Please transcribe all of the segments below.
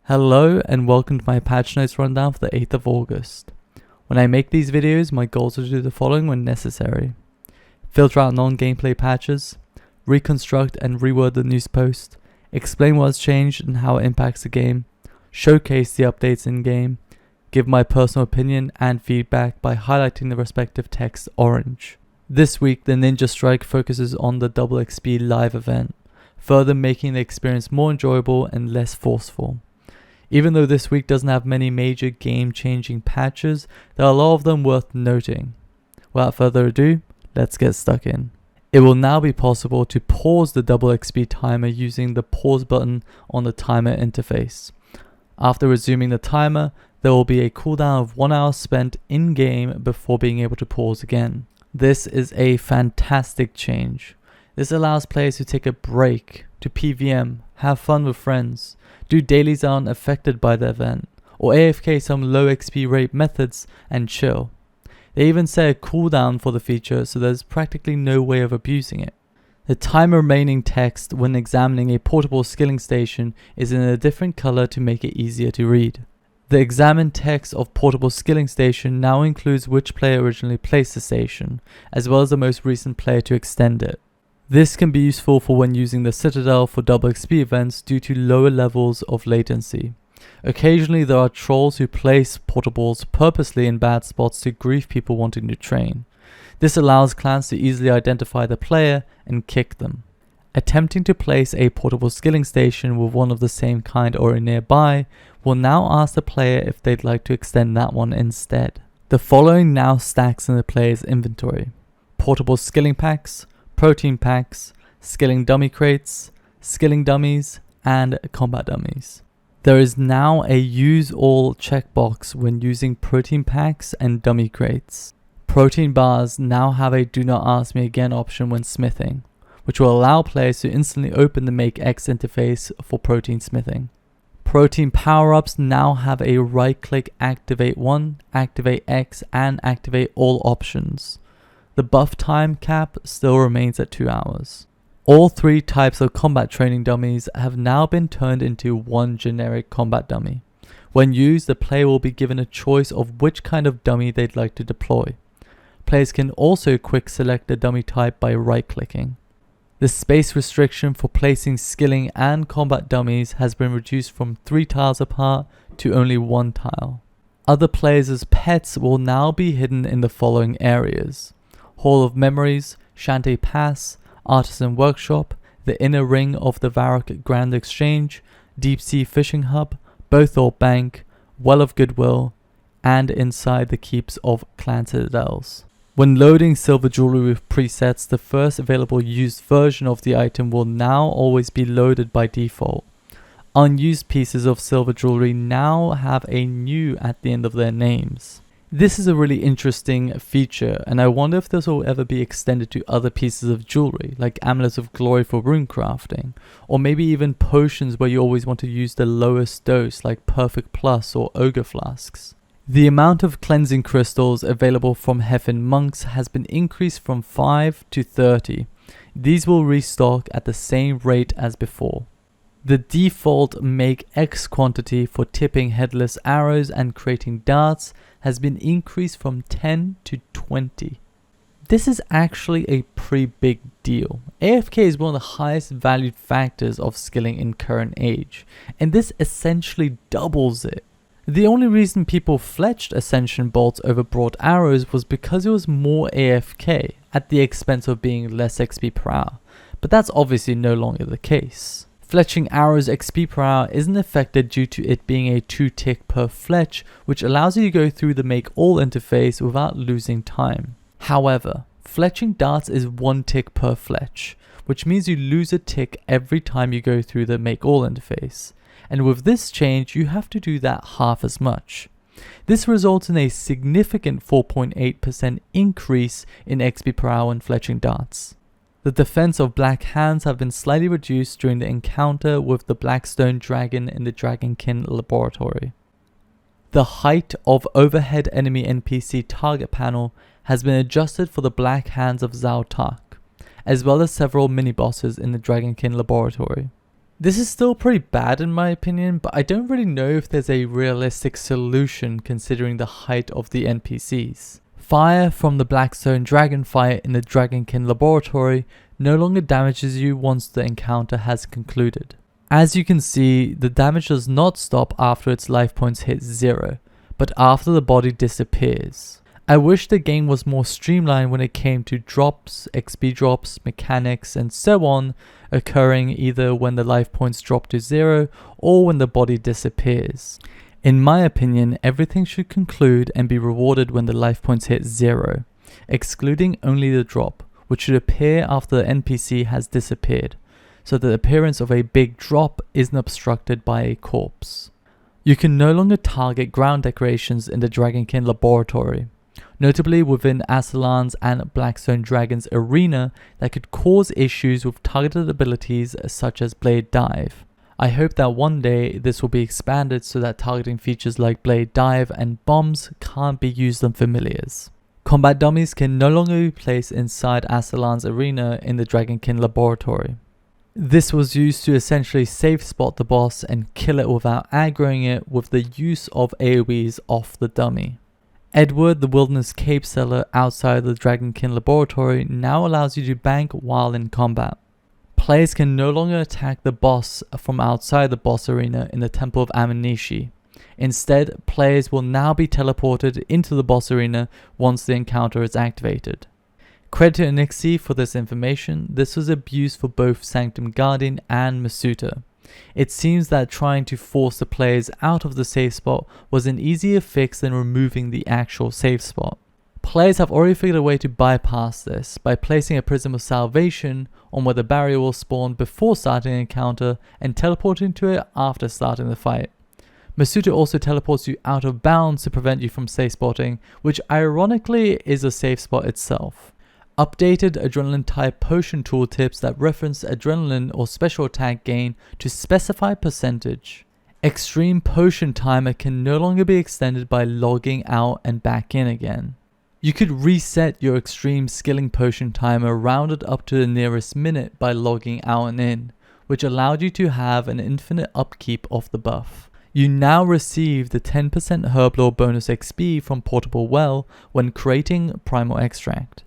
Hello and welcome to my patch notes rundown for the 8th of August. When I make these videos, my goals are to do the following when necessary: filter out non-gameplay patches, reconstruct and reword the news post, explain what has changed and how it impacts the game, showcase the updates in-game, give my personal opinion and feedback by highlighting the respective text orange. This week, the Ninja Strike focuses on the Double XP live event, further making the experience more enjoyable and less forceful. Even though this week doesn't have many major game-changing patches, there are a lot of them worth noting. Without further ado, let's get stuck in. It will now be possible to pause the Double XP timer using the pause button on the timer interface. After resuming the timer, there will be a cooldown of 1 hour spent in-game before being able to pause again. This is a fantastic change. This allows players to take a break, to PvM, have fun with friends, do dailies that aren't affected by the event, or AFK some low XP rate methods and chill. They even set a cooldown for the feature, so there's practically no way of abusing it. The time remaining text when examining a portable skilling station is in a different color to make it easier to read. The examined text of portable skilling station now includes which player originally placed the station, as well as the most recent player to extend it. This can be useful for when using the Citadel for double XP events due to lower levels of latency. Occasionally there are trolls who place portables purposely in bad spots to grief people wanting to train. This allows clans to easily identify the player and kick them. Attempting to place a portable skilling station with one of the same kind or nearby will now ask the player if they'd like to extend that one instead. The following now stacks in the player's inventory: portable skilling packs, protein packs, skilling dummy crates, skilling dummies, and combat dummies. There is now a use all checkbox when using protein packs and dummy crates. Protein bars now have a do not ask me again option when smithing, which will allow players to instantly open the Make X interface for protein smithing. Protein power-ups now have a right-click activate 1, activate X, and activate all options. The buff time cap still remains at 2 hours. All 3 types of combat training dummies have now been turned into one generic combat dummy. When used, the player will be given a choice of which kind of dummy they'd like to deploy. Players can also quick select the dummy type by right-clicking. The space restriction for placing skilling and combat dummies has been reduced from 3 tiles apart to only 1 tile. Other players' pets will now be hidden in the following areas: Hall of Memories, Shantae Pass, Artisan Workshop, the inner ring of the Varrock Grand Exchange, Deep Sea Fishing Hub, Bothorpe Bank, Well of Goodwill, and inside the keeps of Clan Citadels. When loading silver jewelry with presets, the first available used version of the item will now always be loaded by default. Unused pieces of silver jewelry now have a new at the end of their names. This is a really interesting feature, and I wonder if this will ever be extended to other pieces of jewelry, like Amulets of Glory for rune crafting, or maybe even potions where you always want to use the lowest dose, like Perfect Plus or Ogre Flasks. The amount of cleansing crystals available from Heffin monks has been increased from 5 to 30. These will restock at the same rate as before. The default Make X quantity for tipping headless arrows and creating darts has been increased from 10 to 20. This is actually a pretty big deal. AFK is one of the highest valued factors of skilling in current age, and this essentially doubles it. The only reason people fletched Ascension bolts over broad arrows was because it was more AFK at the expense of being less XP per hour, but that's obviously no longer the case. Fletching arrows XP per hour isn't affected due to it being a 2 tick per fletch, which allows you to go through the Make All interface without losing time. However, fletching darts is 1 tick per fletch, which means you lose a tick every time you go through the Make All interface, and with this change you have to do that half as much. This results in a significant 4.8% increase in XP per hour when fletching darts. The defense of black hands have been slightly reduced during the encounter with the Blackstone Dragon in the Dragonkin laboratory. The height of overhead enemy NPC target panel has been adjusted for the black hands of Zao Tak, as well as several mini-bosses in the Dragonkin laboratory. This is still pretty bad in my opinion, but I don't really know if there's a realistic solution considering the height of the NPCs. Fire from the Blackstone Dragon fight in the Dragonkin laboratory no longer damages you once the encounter has concluded. As you can see, the damage does not stop after its life points hit 0, but after the body disappears. I wish the game was more streamlined when it came to drops, XP drops, mechanics, and so on, occurring either when the life points drop to 0 or when the body disappears. In my opinion, everything should conclude and be rewarded when the life points hit 0, excluding only the drop, which should appear after the NPC has disappeared, so that the appearance of a big drop isn't obstructed by a corpse. You can no longer target ground decorations in the Dragonkin laboratory, notably within Assalan's and Blackstone Dragon's arena that could cause issues with targeted abilities such as Blade Dive. I hope that one day this will be expanded so that targeting features like Blade Dive and bombs can't be used on familiars. Combat dummies can no longer be placed inside Assalan's arena in the Dragonkin laboratory. This was used to essentially safe spot the boss and kill it without aggroing it with the use of AoEs off the dummy. Edward, the Wilderness Cape seller outside the Dragonkin laboratory, now allows you to bank while in combat. Players can no longer attack the boss from outside the boss arena in the Temple of Amanishi. Instead, players will now be teleported into the boss arena once the encounter is activated. Credit to Anixi for this information. This was abused for both Sanctum Guardian and Masuta. It seems that trying to force the players out of the safe spot was an easier fix than removing the actual safe spot. Players have already figured a way to bypass this by placing a Prism of Salvation on where the barrier will spawn before starting an encounter and teleporting to it after starting the fight. Masuta also teleports you out of bounds to prevent you from safe spotting, which ironically is a safe spot itself. Updated adrenaline type potion tooltips that reference adrenaline or special attack gain to specify percentage. Extreme potion timer can no longer be extended by logging out and back in again. You could reset your extreme skilling potion timer rounded up to the nearest minute by logging out and in, which allowed you to have an infinite upkeep of the buff. You now receive the 10% Herblore bonus XP from Portable Well when creating Primal Extract.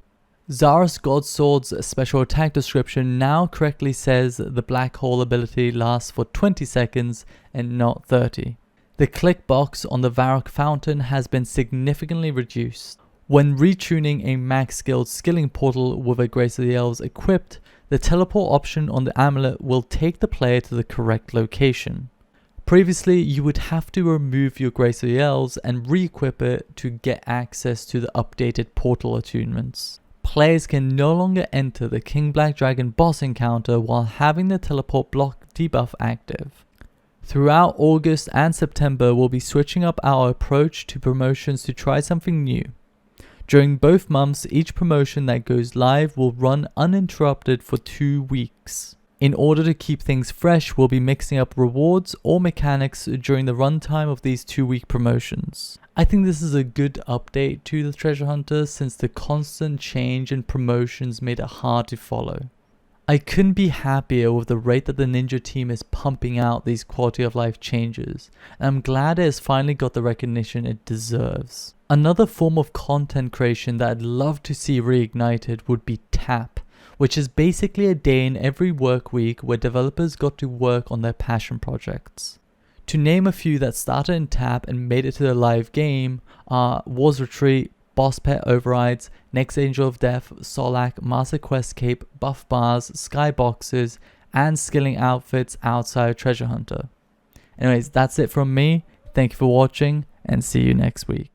Zara's Godsword's special attack description now correctly says the Black Hole ability lasts for 20 seconds and not 30. The click box on the Varrock Fountain has been significantly reduced. When retuning a max skilled skilling portal with a Grace of the Elves equipped, the teleport option on the amulet will take the player to the correct location. Previously, you would have to remove your Grace of the Elves and re-equip it to get access to the updated portal attunements. Players can no longer enter the King Black Dragon boss encounter while having the teleport block debuff active. Throughout August and September, we'll be switching up our approach to promotions to try something new. During both months, each promotion that goes live will run uninterrupted for 2 weeks. In order to keep things fresh, we'll be mixing up rewards or mechanics during the runtime of these 2-week promotions. I think this is a good update to the Treasure Hunter since the constant change in promotions made it hard to follow. I couldn't be happier with the rate that the Ninja team is pumping out these quality of life changes, and I'm glad it has finally got the recognition it deserves. Another form of content creation that I'd love to see reignited would be TAP, which is basically a day in every work week where developers got to work on their passion projects. To name a few that started in TAP and made it to the live game are War's Retreat, Boss Pet Overrides, Next Angel of Death, Solak, Master Quest Cape, Buff Bars, Skyboxes, and skilling outfits outside Treasure Hunter. Anyways, that's it from me. Thank you for watching and see you next week.